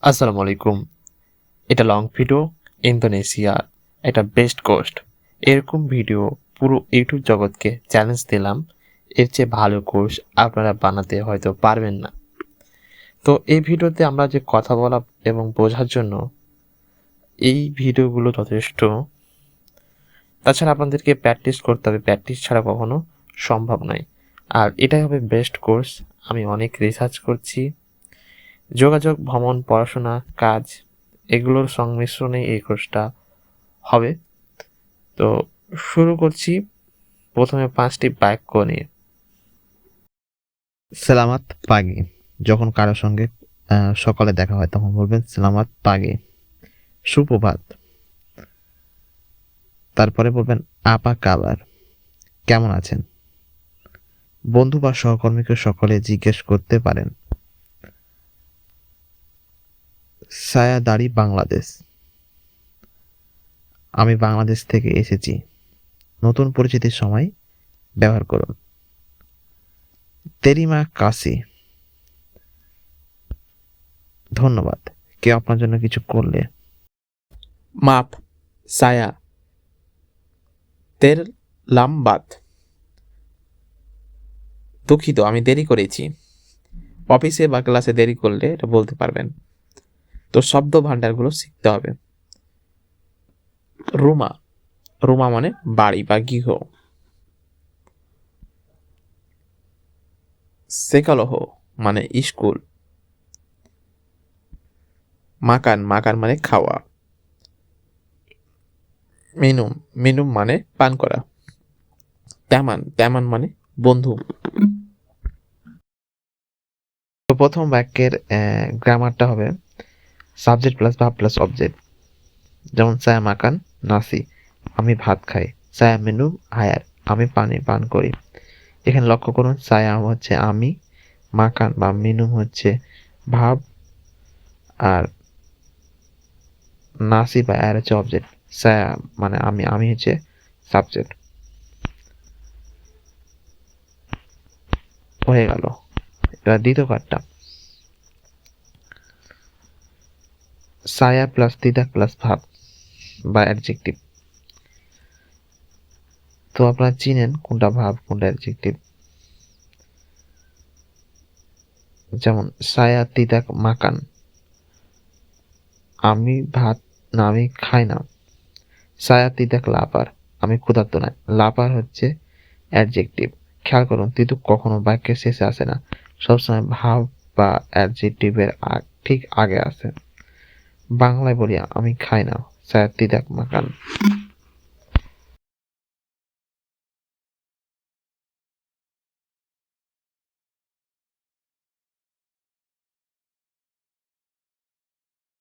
আসসালামু আলাইকুম। এটা লং ভিডিও ইন্দোনেশিয়া, এটা বেস্ট কোস্ট। এরকম ভিডিও পুরো ইউটিউব জগৎকে চ্যালেঞ্জ দিলাম। এর চেয়ে ভালো কোর্স আপনারা বানাতে হয়তো পারবেন না। তো এই ভিডিওতে আমরা যে কথা বলা এবং বোঝার জন্য এই ভিডিওগুলো যথেষ্ট। তাছাড়া আপনাদেরকে প্র্যাকটিস করতে হবে, প্র্যাকটিস ছাড়া কখনো সম্ভব নয়। আর এটাই হবে বেস্ট কোর্স। আমি অনেক রিসার্চ করছি, যোগাযোগ, ভ্রমণ, পড়াশোনা, কাজ এগুলোর সংমিশ্রণে এই কোর্সটা হবে। তো শুরু করছি প্রথমে 5টি বাক্য নিয়ে। সেলামাত পাগি। যখন কারোর সঙ্গে সকালে দেখা হয় তখন বলবেন সেলামাত পাগি, সুপ্রভাত। তারপরে বলবেন আপা কাবার, কেমন আছেন। বন্ধু বা সহকর্মীকে সকলে জিজ্ঞেস করতে পারেন। সায়াদারি বাংলাদেশ, আমি বাংলাদেশ থেকে এসেছি। নতুন পরিচিতির সময় ব্যবহার করুন। তেরিমা কাসি, ধন্যবাদ, কেউ আপনার জন্য কিছু করলে। মাপ, সায়া, লাম্বাত, দুঃখিত আমি দেরি করেছি। অফিসে বা ক্লাসে দেরি করলে এটা বলতে পারবেন। তো শব্দ ভাণ্ডারগুলো শিখতে হবে। রুমা, রুমা মানে বাড়ি বা গৃহ। সেকালহ মানে স্কুল। মাকান, মাকান মানে খাওয়া। মিনুম, মিনুম মানে পান করা। তেমান, তেমান মানে বন্ধু। তো প্রথম বাক্যের গ্রামারটা হবে subject plus verb plus object. যেমন সায়া মাকান নাসি, আমি ভাত খাই। সায়া মেনু হায়ার, আমি পানি পান করি। এখানে লক্ষ্য করুন, সায়া হচ্ছে আমি, মাকান বা মেনু হচ্ছে ভাব, আর নাসি বা এর হচ্ছে অবজেক্ট। সায়া মানে আমি, আমি হচ্ছে সাবজেক্ট। হয়ে গেল। এবার দ্বিতীয় কার্ডটা, সায়া প্লাস দিদা প্লাস ভাব বা অ্যাডজেক্টিভ। তো আপনারা চিনেন কোনটা ভাব কোনটা অ্যাডজেক্টিভ। যেমন সায়া তিদাক মাকান, আমি ভাত না আমি খাই না। সায়া তিদাক লাপার, আমি ক্ষুধার্ত নয়। লাপার হচ্ছে অ্যাডজেক্টিভ। খেয়াল করুন তিতুক কখনো বাক্যের শেষে আসে না, সবসময় ভাব বা অ্যাডজেক্টিভের ঠিক আগে আসে। বাংলায় বলি আমি খাই না, সায়া তিদাক মাকান।